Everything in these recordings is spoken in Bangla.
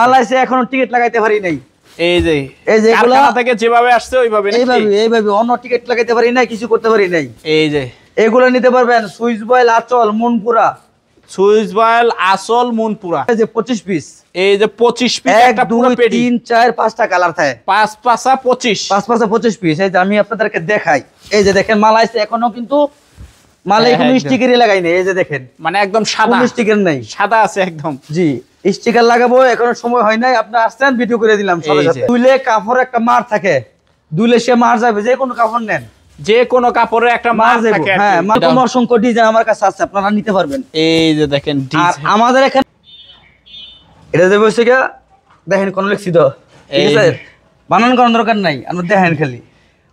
মালয়েশে এখনো টিকিট লাগাইতে পারি নাই। এই যে কারখানা থেকে যেভাবে আসছে ওইভাবে নাকি এইভাবে অন্য টিকিট লাগাইতে পারি নাই, কিছু করতে পারি নাই। এই যে এগুলো নিতে পারবেন সুইস বয়েল আঁচল মনপুরা, সুইস বয়েল আঁচল মনপুরা। এই যে 25 পিস, এই যে 25 পিস একটা পুরো পেটি 3 4 5টা কালার থাকে, 5 5 25 5 5 25 পিস। এই যে আমি আপনাদেরকে দেখাই, এই যে দেখেন মালয়েশে এখনো কিন্তু মালে কোনো স্টিকারই লাগাই নাই। এই যে দেখেন মানে একদম সাদা, কোনো স্টিকার নাই, সাদা আছে একদম। জি স্টিকার লাগাবো, এখনো সময় হয় নাই। আপনি আসছেন ভিডিও করে দিলাম সবার সাথে। দুইলে কাপড় একটা মার থাকে, দুইলে সে মার যাবে, যে কোনো কাপড় নেন যে কোনো কাপড়ের একটা মার থাকে। হ্যাঁ মার্কম অসংখ্য ডিজাইন আমার কাছে আছে, আপনারা নিতে পারবেন। এই যে দেখেন ডিজাইন আমাদের এখানে এটা যে বসে গিয়া দেখেন কোন লিখছি তো, ঠিক আছে বানান করার দরকার নাই, আমরা দেখেন খালি।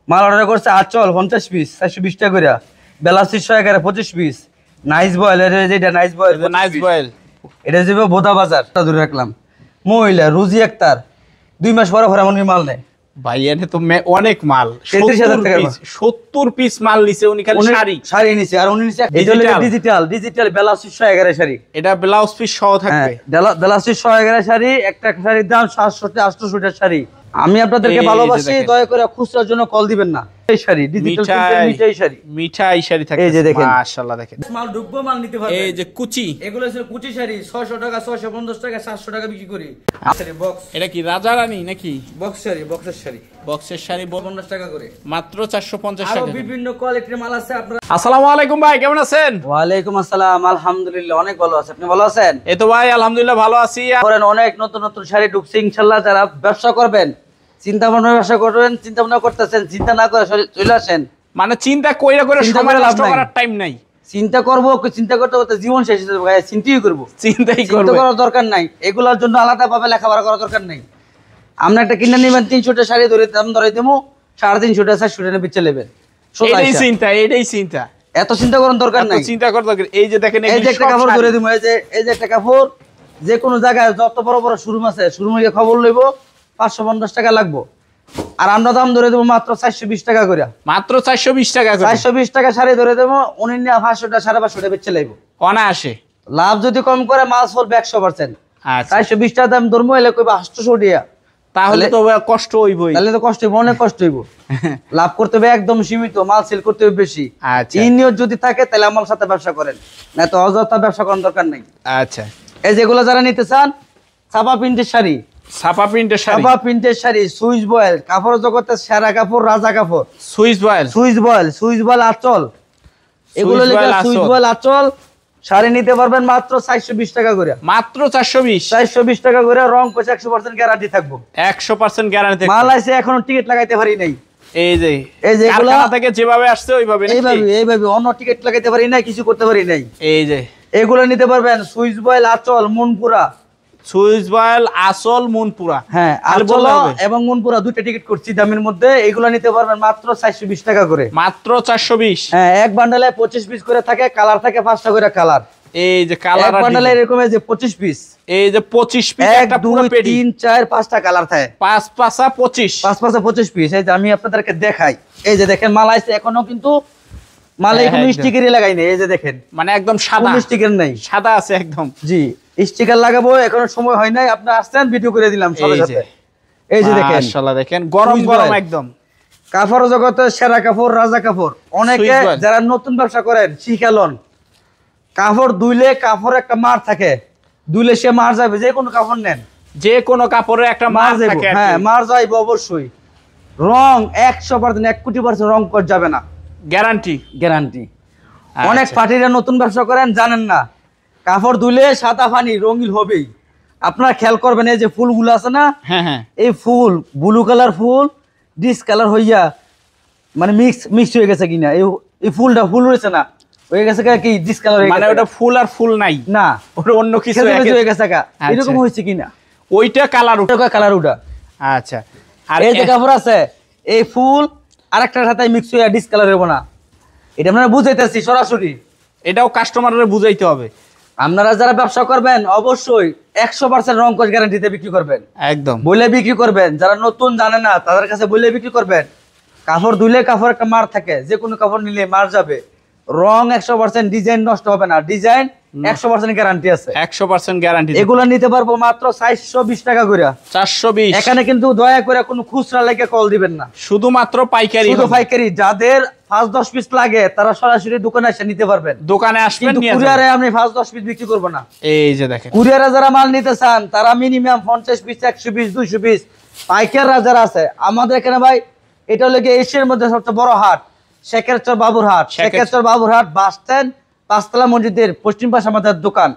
মাল অর্ডার করছে আঁচল 50 পিস 420 টাকা করে, বেলাসি 111 25 পিস, নাইস বয়েল যেটা নাইস বয়েল, নাইস বয়েল এটা যাবে বোদা বাজার ধরে রাখলাম। মহিলা রুজি আক্তার 2 মাস পরে ভরা মনির মাল নেয় ভাই, এনে তো অনেক মাল 33000 টাকা 70 পিস মাল নিছে উনি, খালি শাড়ি নিছে। আর উনি নিছে এই যে ডিজিটাল বেলাসি 111 শাড়ি, এটা ব্লাউজ পিস সহ থাকবে। বেলাসি 111 শাড়ি, একটা শাড়ির দাম 700 থেকে 800 টাকা শাড়ি। আমি আপনাদেরকে ভালোবাসি, দয়া করে খুচরার জন্য কল দিবেন না। এই শাড়ি ডিজিটাল মিঠাই শাড়ি, মিঠাই শাড়ি থাকে। এই যে দেখেন মাশাআল্লাহ, দেখেন মাল ঢুকবো, মাল নিতে পারবেন। এই যে কুচি, এগুলো হচ্ছে কুচি শাড়ি 600 টাকা 650 টাকা 700 টাকা বিক্রি করি। শাড়ি বক্স, এটা কি রাজা রানী নাকি বক্স শাড়ি? বক্সের শাড়ি, বক্সের শাড়ি 50 টাকা করে, মাত্র 450 টাকা। আর বিভিন্ন কোয়ালিটির মাল আছে আপনারা। আসসালামু আলাইকুম ভাই, কেমন আছেন? ওয়া আলাইকুম আসসালাম, আলহামদুলিল্লাহ অনেক ভালো আছি। আপনি ভালো আছেন? এই তো ভাই আলহামদুলিল্লাহ ভালো আছি। অনেক নতুন নতুন শাড়ি ঢুকছে ইনশাআল্লাহ। যারা ব্যবসা করবেন, চিন্তা ভাবনা ব্যবসা করবেন, চিন্তা ভাবনা করতেছেন, চিন্তা না করে চলে আসেন। মানে চিন্তা কইরা করে সময় নষ্ট করার টাইম নাই। চিন্তা করব, চিন্তা করতে করতে জীবন শেষ হয়ে যাবে। চিন্তাই করব, চিন্তাই করার দরকার নাই। এগুলোর জন্য আলাদা ভাবে লেখাপড়া করার দরকার নাই। আমরা একটা কিনে নেবেন 300 টাকা শাড়ি ধরে দাম ধরে দেবো 350 টাকা 400 টাকা বেচে নেবেন। এটাই চিন্তা, এটাই চিন্তা। এত চিন্তা করার দরকার নাই, চিন্তা করার দরকার। এই যে দেখেন এই যে একটা কাপড় ধরে দেবো, এই যে একটা কাপড়, যে কোনো জায়গায় যত বড় বড় শোরুম আছে শোরুমে গিয়ে খবর লইব 550 টাকা লাগবো। আর আমরা দাম ধরে দেবো মাত্র 420 টাকা করে, মাত্র 420 টাকা করে। 420 টাকা শাড়ি ধরে দেবো, উনি নিয়ে 500 টাকা 550 টাকা বেচে লাইবো অনায়াসে। লাভ যদি কম করে মাল চলবে 100%। 420 টাকা দাম ধরবো, এলে কইবা 800 টাকা, তাহলে তো কষ্ট হইবই। তাহলে তো কষ্ট হইব, অনেক কষ্ট হইব। লাভ করতে হবে একদম সীমিত, মাল সেল করতে হবে বেশি। এই নিয়ত যদি থাকে তাহলে আমার সাথে ব্যবসা করেন, না তো অযথা ব্যবসা করার দরকার নাই। আচ্ছা এই যেগুলো যারা নিতে চান, ছাপা প্রিন্টের শাড়ি, ছাপা প্রিন্টের শাড়ি, ছাপা প্রিন্টের শাড়ি, সুইস বয়েল কাপড় জগতের সেরা কাপড়, রাজা কাপড়। Swiss boil, Swiss boil, Swiss boil আঁচল, এগুলো লেখা সুইস বয়েল আঁচল শাড়ি নিতে পারবেন মাত্র 420 টাকা করে, মাত্র 420 টাকা করে। রং কোচ 100% গ্যারান্টি থাকবো, 100% গ্যারান্টি। মালয়েশে এখনো টিকিট লাগাইতে পারি নাই। এই যে কারখানা থেকে যেভাবে আসছে ওইভাবে নাকি এইভাবে অন্য টিকিট লাগাইতে পারি নাই, কিছু করতে পারি নাই। এই যে এগুলো নিতে পারবেন সুইস বয়েল আঁচল মনপুরা, সুইস বয়েল আঁচল মনপুরা। হ্যাঁ আঁচল এবং মনপুরা দুইটা টিকিট করছি দামের মধ্যে। এগুলো নিতে পারবেন মাত্র 420 টাকা করে, মাত্র 420। হ্যাঁ এক বান্ডেলে 25 পিস করে থাকে, কালার থাকে 5টা করে কালার। এই যে কালার এক বান্ডেলে এরকম এই যে 25 পিস, এই যে 25 পিস একটা পুরো পেটি 3 4 5টা কালার থাকে, 5 5 25 5 5 25 পিস। এই যে আমি আপনাদেরকে দেখাই, এই যে দেখেন মালয়েশে এখনো কিন্তু মালে কোনো স্টিকারই লাগাই নাই। এই যে দেখেন মানে একদম সাদা, কোনো স্টিকার নাই, সাদা আছে একদম। জি স্টিকার লাগাবো, এখনো সময় হয় নাই। আপনি আসছেন ভিডিও করে দিলাম সবার সাথে। এই যে দেখেন মাশাআল্লাহ, দেখেন গরম গরম একদম কাপড় জগতের সেরা কাপড়, রাজা কাপড়। অনেকে যারা নতুন ব্যবসা করেন শিখালন, কাপড় ধুইলে কাপড় একটা মার থাকে, ধুইলে সে মার যাবে, যে কোনো কাপড় নেন যে কোনো কাপড়ের একটা মার থাকে। হ্যাঁ মার যাইবে অবশ্যই। রং 100% 1,000,000% রং কর যাবে না, গ্যারান্টি গ্যারান্টি। অনেক পার্টিরা নতুন ব্যবসা করেন জানেন না, কাপড় ধুলে সাদা পানি রঙিন হবেই। আপনারা খেয়াল করবেন এই যে ফুলগুলো আছে না, হ্যাঁ হ্যাঁ এই ফুল ব্লু কালার ফুল ডিস কালার হইয়া মানে মিক্স হয়ে গেছে কিনা, এই ফুলটা ফুল রয়েছে না, হয়ে গেছে কি ডিস কালার, মানে ওটা ফুল আর ফুল নাই না, ওটা অন্য কিছু হয়ে গেছে কা, এরকম হইছে কিনা, ওইটা কালার ওটা কালার ওটা। আচ্ছা আর এই যে কাপড় আছে এই ফুল আরেকটার সাথে মিক্স হইয়া ডিস কালার হবে না, এটা আমরা বুঝাইতেছি সরাসরি, এটাও কাস্টমারের বুঝাইতে হবে। আপনারা যারা ব্যবসা করবেন অবশ্যই 100% রং কোচ গ্যারান্টিতে বিক্রি করবেন, একদম বলে বিক্রি করবেন। যারা নতুন জানে না তাদের কাছে বলে বিক্রি করবেন। কাপড় ধুলে কাপড় একটা মার থাকে, যে কোনো কাপড় নিলে মার যাবে। রং 100%, ডিজাইন নষ্ট হবে না, ডিজাইন 100% গ্যারান্টি আছে, 100% গ্যারান্টি। এগুলো নিতে পারবো মাত্র 420 টাকা করে। 420। এখানে কিন্তু দয়া করে কোনো খুচরা লেগে কল দিবেন না, শুধুমাত্র পাইকারি, শুধু পাইকারি। যাদের 5-10 পিস লাগে তারা সরাসরি দোকানে এসে নিতে পারবেন, দোকানে আসবেন, কিন্তু কুরিয়ারে আমি 5-10 পিস বিক্রি করব না। এই যে দেখেন, কুরিয়ারে যারা মাল নিতে চান তারা মিনিমাম 50 পিস, 100 পিস, 200 পিস। পাইকাররা যারা আছে আমাদের এখানে ভাই, এটা হলো এশিয়ার মধ্যে সবচেয়ে বড় হাট, শেখেরচর বাবুরহাট। শেখেরচর বাবুরহাট বাস স্ট্যান্ড, 5তলা মসজিদের পশ্চিম পাশে আমাদের দোকান।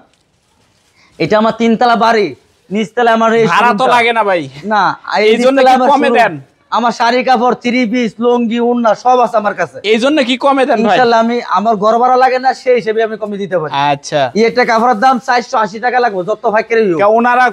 এটা আমার 3তলা বাড়ি, নিচতলা আমার ভাড়া তো লাগে না ভাই না, এই জন্য কি কমে দেন? আমার শাড়ি কাপড়, 3 পিস, লুঙ্গি, ওড়না সব আছে আমার কাছে, এই জন্য কি কমে দেন ভাই? ইনশাআল্লাহ আমি, আমার ঘর ভাড়া লাগে না, সেই হিসেবে আমি কমে দিতে পারি। আচ্ছা, এটা কাপড়ের দাম 480 টাকা লাগবে যত ফাইকারি হোক। ওনারা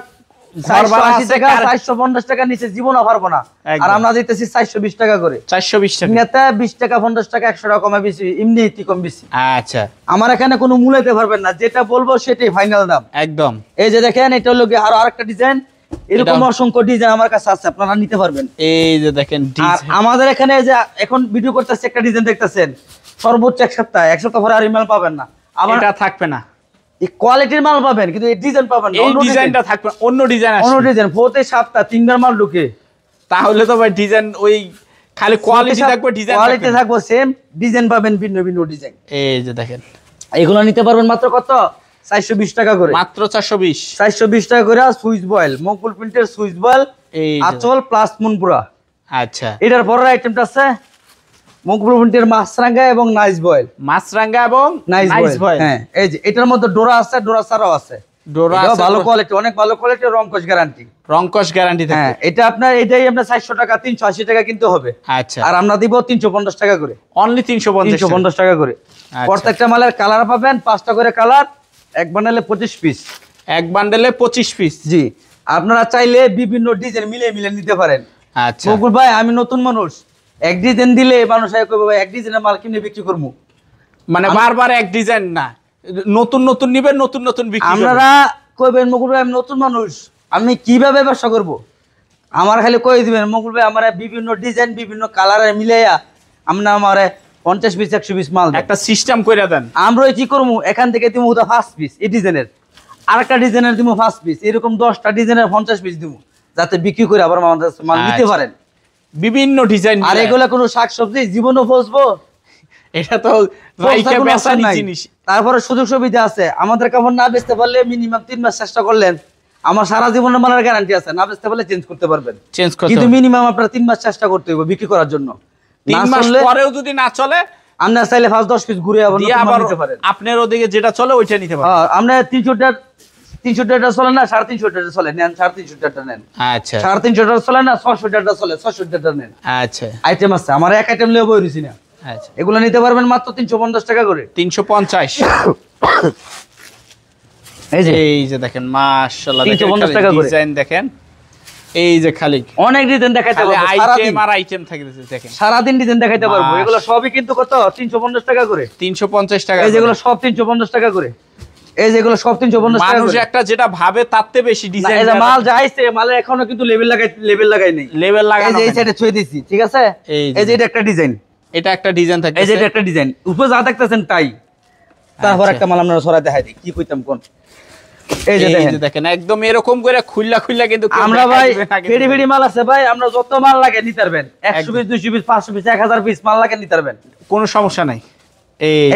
480 টাকা, 450 টাকা নিচে জীবনও পারবো না। আর আমরা দিতেছি 420 টাকা করে। 420 টাকা, নেতা 20 টাকা, 50 টাকা, 100 টাকা কমে বেশি, এমনি কম বেশি। আচ্ছা, আমার এখানে কোনো মূলাইতে পারবেন না, যেটা বলবো সেটাই ফাইনাল দাম একদম। এই যে দেখেন, এটা হলো আরো আরেকটা ডিজাইন, এরকম অসংখ্য ডিজাইন আমার কাছে আছে, আপনারা নিতে পারবেন। এই যে দেখেন আর আমাদের এখানে যে এখন ভিডিও করতেছে একটা ডিজাইন দেখতেছেন, সর্বোচ্চ এক সপ্তাহ পরে আর মাল পাবেন না, আমার এটা থাকবে না। এই কোয়ালিটির মাল পাবেন কিন্তু এই ডিজাইন পাবেন না, এই ডিজাইনটা থাকবে, অন্য ডিজাইন আসবে, অন্য ডিজাইন। প্রতি সপ্তাহ 3বার মাল ঢুকে, তাহলে তো ভাই ডিজাইন ওই খালি কোয়ালিটি থাকবে, ডিজাইন কোয়ালিটি থাকবে সেম, ডিজাইন পাবেন ভিন্ন ভিন্ন ডিজাইন। এই যে দেখেন, এগুলো নিতে পারবেন মাত্র কত? 420 টাকা করে, মাত্র 420। 420 টাকা করে। সুইচ বয়েল, মকবুল প্রিন্টের সুইচ বয়েল, আঁচল প্লাস মুনপুরা। আচ্ছা, এটার পরের আইটেমটা আছে মকবুল প্রিন্টের মাছরাঙ্গা এবং নাইস বয়েল, মাছরাঙ্গা এবং নাইস বয়েল। হ্যাঁ, এই যে এটার মধ্যে ডোরা আছে, ডোরা ছাড়াও আছে। ডোরা ভালো কোয়ালিটি, অনেক ভালো কোয়ালিটি, রংকশ গ্যারান্টি, রংকশ গ্যারান্টি থাকে। হ্যাঁ, এটা আপনার এটাই আপনার 400 টাকা, 380 টাকা কিনতে হবে। আচ্ছা, আর আমরা দিব 350 টাকা করে, অনলি 350 টাকা করে। প্রত্যেকটা মালের কালার পাবেন 5টা করে কালার, এক বান্ডেলে 25 পিস, এক বান্ডেলে 25 পিস। জি, আপনারা চাইলে বিভিন্ন ডিজাইন মিলে নিতে পারেন। আচ্ছা বকুল ভাই, আমি নতুন মানুষ, এক ডিজাইন দিলে মানুষ কইবে ভাই এক ডিজাইনের মাল কিনে বিক্রি করবো, মানে বারবার এক ডিজাইন না, নতুন নতুন নিবেন, নতুন নতুন বিক্রি করবেন। আপনারা কইবেন মকুল ভাই আমি নতুন মানুষ, আমি কিভাবে ব্যবসা করব? আমার খালি কই দিবেন মকুল ভাই আমার বিভিন্ন ডিজাইন বিভিন্ন কালারে মিলাইয়া আমরা আমার 50 পিস 100 পিস মাল একটা সিস্টেম কইরা দেন। আমরা কি করবো, এখান থেকে দিমু 5 পিস এই ডিজাইনের, আরেকটা ডিজাইনের দিমু 5 পিস, এরকম 10টা ডিজাইনের 50 পিস দিমু, যাতে বিক্রি করে আবার আমাদের মাল নিতে পারেন বিভিন্ন ডিজাইন। আর এগুলা কোনো শাকসবজি জীবনও ফসবো, এটা তো রাইখে বেচানি জিনিস। তারপরে সুযোগ সুবিধা আছে, আমাদের কাপড় না বেচতে পারলে মিনিমাম 3 মাস চেষ্টা করলেন, আমার সারা জীবনের মালের গ্যারান্টি আছে, না বেচতে পারলে চেঞ্জ করতে পারবেন, কিন্তু মিনিমাম আপনার 3 মাস চেষ্টা করতে হবে বিক্রি করার জন্য। 3 মাস পরেও যদি না চলে, আমরা চাইলে 5-10 পিস ঘুরে আবার নিতে পারেন, আপনার ওদিকে যেটা চলে ওইটা নিতে পারেন। আমরা 300 টাকা চলে না, 350 টাকা চলে, নেন 350 টাকা নেন। আচ্ছা, 350 টাকা চলে না, 600 টাকা চলে, 600 টাকা নেন। আচ্ছা, আইটেম আছে আমার, এক আইটেম লিয়ে বই রইছি না। আচ্ছা, এগুলো নিতে পারবেন মাত্র 350 টাকা করে, 350। এই যে দেখেন মাশাআল্লাহ, 350 টাকা করে ডিজাইন দেখেন, এই যে খালি অনেক ডিজাইন দেখাইতে পারবো, আইটেম আর আইটেম থাকতেছে দেখেন, সারা দিন ডিজাইন দেখাইতে পারবো। এগুলো সবই কিন্তু কত? 350 টাকা করে, 350 টাকা। এই যেগুলো সব 350 টাকা করে, এই যেগুলো সব 350 টাকা করে। মানুষ একটা যেটা ভাবে তারতে বেশি ডিজাইন, এই যে মাল যাইছে, মালে এখনো কিন্তু লেভেল লাগাই নাই, লেভেল লাগানো। এই যে এই সাইডে ছুঁয়ে দিছি, ঠিক আছে? এই যে এটা একটা ডিজাইন, এটা একটা ডিজাইন থাকে, এই যে এটা একটা ডিজাইন, উপরে যা দেখতেছেন তাই। তারপর একটা মাল আমরা সরাই দেখাই দিই, কি কইতাম কোন। এই যে দেখেন একদম এরকম করে খুললা কিন্তু আমরা ভাই ফেডি মাল আছে ভাই, আমরা যত মাল লাগে নিতে পারবেন, 100 পিস 200 পিস 500 পিস 1000 পিস মাল লাগে নিতে পারবেন, কোনো সমস্যা নাই।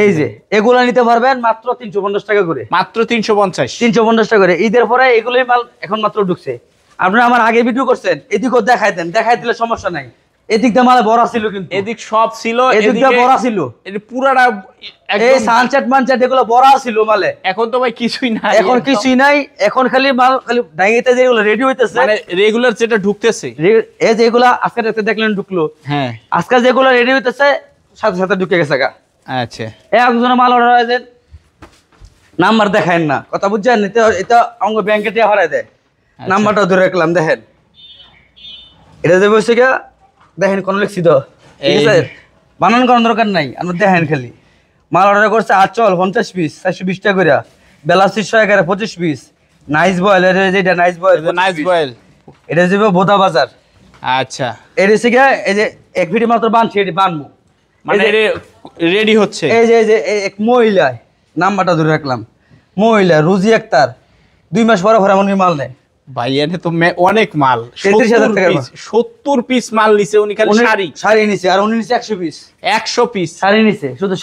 এই যে এগুলা নিতে পারবেন মাত্র 350 টাকা করে, মাত্র 350 টাকা করে। ঈদের পরে এগুলোই মাল এখন মাত্র ঢুকছে। আপনারা আমার আগে ভিডিও করছেন, এদিকও দেখাই দিলে সমস্যা নাই। এদিক দিয়ে মাল বড় ছিল, কিন্তু এদিক সব ছিল, এদিক দিয়ে বড় ছিল, এটা পুরাটা এই সানসেট মানসেট এগুলো বড় ছিল মালে। এখন তো ভাই কিছুই নাই, এখন কিছুই নাই, এখন খালি মাল খালি ডাইঙিতে যেগুলো রেডি হইতেছে, মানে রেগুলার যেটা ঢুকতেছে, এই যে এগুলা আজকে দেখলেন ঢুকলো, হ্যাঁ আজকে যেগুলো রেডি হইতেছে সাথে সাথে ঢুকে গেছে গা। আচ্ছা, একজনের মাল অর্ডার হয়ে যায়, নাম্বার দেখায় না, কথা বুঝছেন? এটা অঙ্গ ব্যাংকে টিয়া হারাই দেয়, নাম্বারটা ধরে রাখলাম, দেখেন এটা দেবে হচ্ছে গা, দেখেন কোন লিখছি তো, ঠিক আছে? বানান করার দরকার নাই, আমরা দেখেন খালি মাল অর্ডার করছে। আচল 50 পিস 420 টাকা করে, বেলাসি 111 25 পিস, নাইস বয়েল, এটা নাইস বয়েল, এটা যাবে বোদা বাজার। আচ্ছা, এর হচ্ছে গা, এই যে এক ভিডি মাত্র বানছি, এটি বানবো, মানে রেডি হচ্ছে। এই যে এক মহিলা, নাম্বারটা ধরে রাখলাম, মহিলা রুজি আক্তার 2 মাস পরে ভরা মনির মাল নেয় ভাই এনে তো অনেক মাল 33,000 টাকা 70 পিস মাল নিছে উনি খালি শাড়ি নিছে আর উনি নিছে 100 পিস 100 পিস শাড়ি নিছে শুধু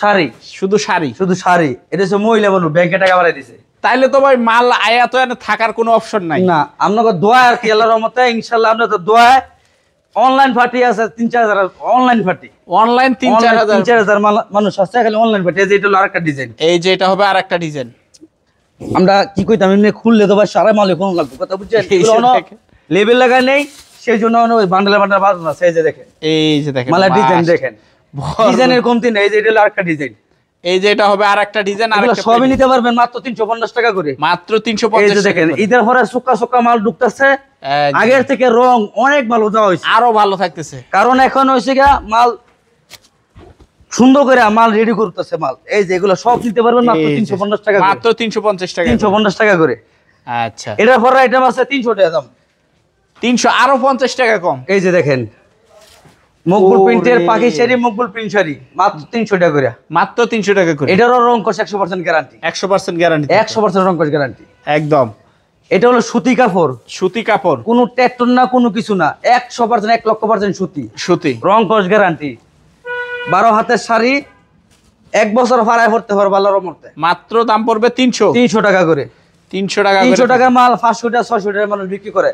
শাড়ি এটা হচ্ছে মহিলা বলবো ব্যাংকে টাকা বাড়াই দিছে তাইলে তো ভাই মাল আয়া তো এনে থাকার কোনো অপশন নাই না আপনাকে দোয়া আর কি আল্লাহর রহমতে ইনশাআল্লাহ আমরা তো দোয়া অনলাইন পার্টি আছে 3-4 অনলাইন পার্টি অনলাইন 3-4 মানুষ আছে খালি অনলাইন পার্টি এই যে এটা হলো আরেকটা ডিজাইন এই যে এটা হবে আরেকটা ডিজাইন আমরা কি কইতাম এমনি খুললে তো ভাই সারা মালে কোন লাগবে কথা বুঝছেন এগুলো লেবেল লাগা নেই সেই জন্য ওই বান্ডেলে বাঁধানো আছে এই যে দেখেন মালের ডিজাইন দেখেন ডিজাইনের কমতি নেই এই যে এটা হলো আরেকটা ডিজাইন এই যে এটা হবে আরেকটা ডিজাইন আরেকটা সবই নিতে পারবেন মাত্র 350 টাকা করে মাত্র 350 এই যে দেখেন ঈদের পরে সুক্কা মাল ঢুকতেছে আগের থেকে রং অনেক ভালো দেওয়া হইছে আরো ভালো থাকতেছে কারণ এখন হইছে গা মাল সুন্দর করে মাল রেডি করতেছে মাল এই যে এগুলো সব নিতে পারবেন মাত্র 350 টাকা মাত্র 350 টাকা 350 টাকা করে আচ্ছা এটার পরে আইটেম আছে 300 টাকা দাম 300 আরো 50 টাকা কম এই যে দেখেন মকবুল প্রিন্টের পাখি শাড়ি মকবুল প্রিন্ট শাড়ি মাত্র 300 টাকা করে মাত্র 300 টাকা করে এটারও রং কষ 100% গ্যারান্টি 100% গ্যারান্টি 100% রং কষ গ্যারান্টি একদম এটা হলো সুতি কাপড় কোনো ট্যাটন না কোনো কিছু না 100% 1,00,000% সুতি রং কষ গ্যারান্টি 12 হাতের শাড়ি 1 বছর ভাড়ায় পড়তে পারবে আল্লাহর রহমতে মাত্র দাম পড়বে 300 টাকা করে 300 টাকা মাল 500 টাকা 600 টাকা মানুষ বিক্রি করে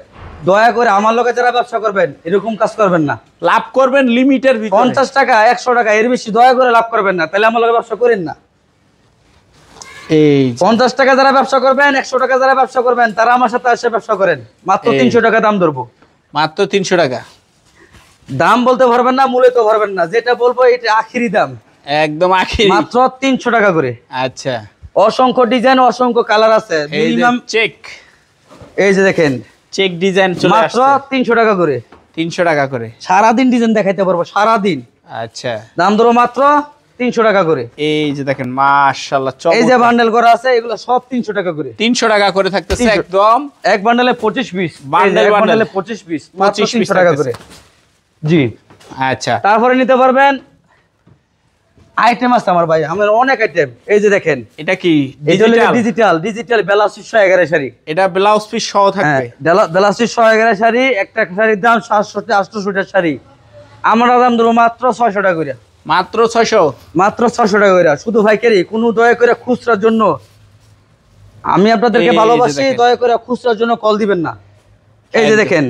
দয়া করে আমার লগে যারা ব্যবসা করবেন এরকম কাজ করবেন না লাভ করবেন লিমিটের ভিতরে 50 টাকা 100 টাকা এর বেশি দয়া করে লাভ করবেন না তাহলে আমার লগে ব্যবসা করেন না এই 50 টাকা যারা ব্যবসা করবেন 100 টাকা যারা ব্যবসা করবেন তারা আমার সাথে এসে ব্যবসা করেন মাত্র 300 টাকা দাম ধরবো মাত্র 300 টাকা দাম বলতে পারবেন না মূল্য তো পারবেন না যেটা বলবো এটা আখেরি দাম একদম আখেরি মাত্র 300 টাকা করে আচ্ছা অসংখ্য ডিজাইন অসংখ্য কালার আছে মিনিমাম চেক এই যে দেখেন চেক ডিজাইন চলে আসছে মাত্র 300 টাকা করে 300 টাকা করে সারা দিন ডিজাইন দেখাইতে পারবো সারা দিন আচ্ছা দাম ধরো মাত্র 300 টাকা করে এই যে দেখেন মাশাআল্লাহ এই যে বান্ডেল করা আছে এগুলো সব 300 টাকা করে 300 টাকা করে থাকতেছে একদম এক বান্ডেলে 25 পিস বান্ডেলে 25 পিস মাত্র 300 টাকা করে জি আচ্ছা তারপরে নিতে পারবেন আইটেম আছে আমার ভাই আমার অনেক আইটেম এই যে দেখেন এটা কি ডিজিটাল ব্লাউজ পিস 111 শাড়ি এটা ব্লাউজ পিস সহ থাকবে ব্লাউজ পিস 111 শাড়ি একটা শাড়ির দাম 700 থেকে 800 টাকা শাড়ি আমরা দাম দেব মাত্র 600 টাকা করে মাত্র 600 টাকা করে শুধু ভাইকারি কোনো দয়া করে খুচরার জন্য আমি আপনাদেরকে ভালোবাসি দয়া করে খুচরার জন্য কল দিবেন না এই যে দেখেন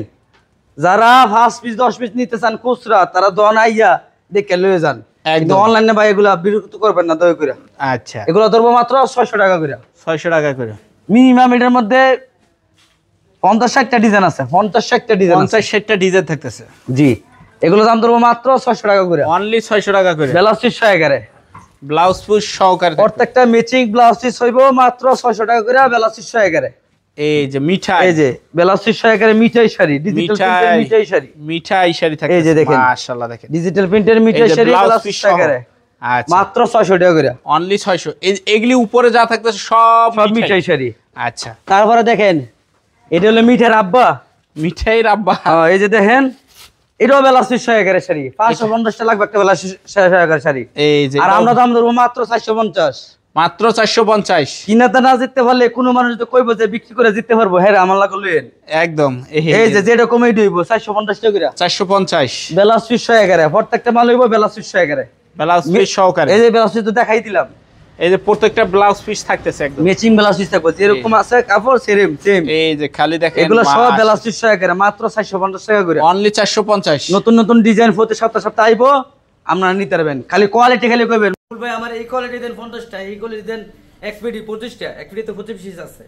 যারা 5 পিস 10 পিস নিতে চান খুচরা তারা দোকান আইয়া দেখে লয়ে যান একদম অনলাইনে ভাই এগুলা বিরক্ত করবেন না দয়া করে আচ্ছা এগুলো ধরবো মাত্র 600 টাকা করে 600 টাকা করে মিনিমাম এটার মধ্যে 50-60টা ডিজাইন আছে 50-60টা ডিজাইন 50-60টা ডিজাইন থাকতেছে জি এগুলো দাম ধরবো মাত্র 600 টাকা করে অনলি 600 টাকা করে ব্লাউজ পিস 111 ব্লাউজ পিস সহকারে প্রত্যেকটা ম্যাচিং ব্লাউজ পিস হইব মাত্র 600 টাকা করে ব্লাউজ পিস 111 এই যে মিঠাই এই যে ব্লাউজ পিস 111 মিঠাই শাড়ি ডিজিটাল প্রিন্টের মিঠাই শাড়ি থাকে এই যে দেখেন মাশাআল্লাহ দেখেন ডিজিটাল প্রিন্টের মিঠাই শাড়ি ব্লাউজ পিস 111 আচ্ছা মাত্র 600 টাকা করে অনলি 600 এগুলি উপরে যা থাকতেছে সব মিঠাই শাড়ি আচ্ছা তারপরে দেখেন এটা হলো মিঠাইয়ের আব্বা এই যে দেখেন এটাও ব্লাউজ পিস 111 শাড়ি 550 টাকা লাগবে একটা ব্লাউজ পিস 111 শাড়ি এই যে আর আমরা দাম ধরবো মাত্র 450 মাত্র 450 কিনাতে না জিততে পারলে কোনো মানুষ তো কইবো যে বিক্রি করে জিততে পারবো হ্যাঁ আমার লাগলো একদম এই যে যেটা কমই দিব 450 টাকা করে 450 ব্লাউজ পিস 111 প্রত্যেকটা মাল হইব ব্লাউজ পিস 111 ব্লাউজ পিস সহকারে এই যে ব্লাউজ পিস তো দেখাই দিলাম এই যে প্রত্যেকটা ব্লাউজ পিস থাকতেছে একদম ম্যাচিং ব্লাউজ পিস থাকবে যেরকম আছে কাপড় সেম এই যে খালি দেখেন এগুলো সব ব্লাউজ পিস 111 মাত্র 450 টাকা করে অনলি 450 নতুন ডিজাইন প্রতি সপ্তাহে আইবো আপনারা নিতে পারবেন খালি কোয়ালিটি খালি কইবেন ভাই আমার এই কোয়ালিটি দেন 50 টা এই কোয়ালিটি দেন এক্সপিডি 25 টা এক্সপিডি তো 25 পিস আছে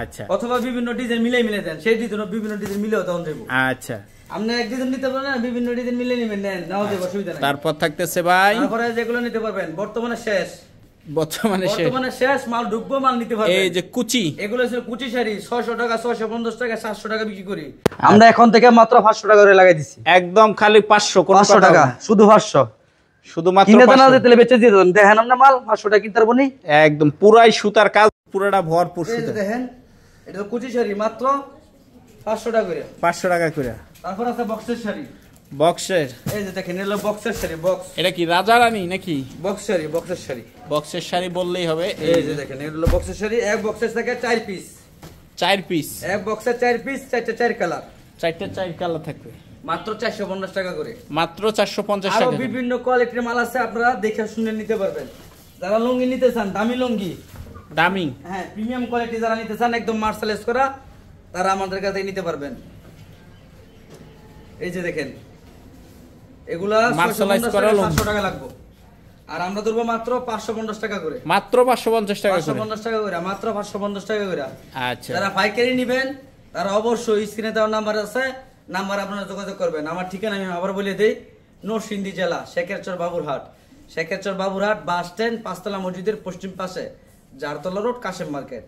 আচ্ছা অথবা বিভিন্ন ডিজাইন মিলে দেন সেই ডিজাইন বিভিন্ন ডিজাইন মিলেও দাম দেব আচ্ছা আপনি এক ডিজাইন নিতে পারবেন না বিভিন্ন ডিজাইন মিলে নেবেন নেন নাও দেব অসুবিধা নাই তারপর থাকতেছে ভাই তারপরে যেগুলো নিতে পারবেন বর্তমানে শেষ মাল ঢুকবো মাল নিতে পারবেন এই যে কুচি এগুলো হচ্ছে কুচি শাড়ি 600 টাকা 650 টাকা 700 টাকা বিক্রি করি আমরা এখন থেকে মাত্র 500 টাকা করে লাগাই দিছি একদম খালি 500 টাকা শুধু 500 শুধুমাত্র কিনে না দিতে বেচে দিয়ে দেন দেখেন আমরা মাল 500 টাকা কিনতে পারবো নি একদম পুরাই সুতার কাজ পুরোটা ভরপুর সুতা দেখেন এটা কুচি শাড়ি মাত্র 500 টাকা করে 500 টাকা করে তারপর আছে বক্সের শাড়ি বক্সের, এই যে দেখেন এগুলো বক্সের শাড়ি। বক্স, এটা কি রাজা রানী নাকি? বক্স শাড়ি, বক্সের শাড়ি। বক্সের শাড়ি বললেই হবে। এই যে দেখেন এগুলো বক্সের শাড়ি। এক বক্সের থেকে 4 পিস। 4 পিস, এক বক্সে 4 পিস, 4 কালার। 4 কালার থাকবে, মাত্র 450 টাকা করে। মাত্র 450 আরো টাকা। বিভিন্ন কোয়ালিটির মাল আছে, আপনারা দেখে শুনে নিতে পারবেন। যারা লুঙ্গি নিতে চান, দামি লুঙ্গি, দামি, হ্যাঁ প্রিমিয়াম কোয়ালিটি যারা নিতে চান, একদম মার্শালাইজ করা, তারা আমাদের কাছে নিতে পারবেন। এই যে দেখেন এগুলা মার্শালাইজ করা 500 টাকা লাগবে, আর আমরা ধরবো মাত্র 550 টাকা করে। মাত্র 550 টাকা করে, 550 টাকা করে, মাত্র 550 টাকা করে। আচ্ছা, যারা পাইকারি নেবেন তারা অবশ্যই স্ক্রিনে দেওয়ার নাম্বার আছে, নাম্বার আপনারা যোগাযোগ করবেন। আমার ঠিকানা আমি আবার বলে দেই, নরসিংদী জেলা, শেখেরচর বাবুরহাট। শেখেরচর বাবুরহাট বাস স্ট্যান্ড, 5 তলা মসজিদের পশ্চিম পাশে, জারতলা রোড, কাশেম মার্কেট।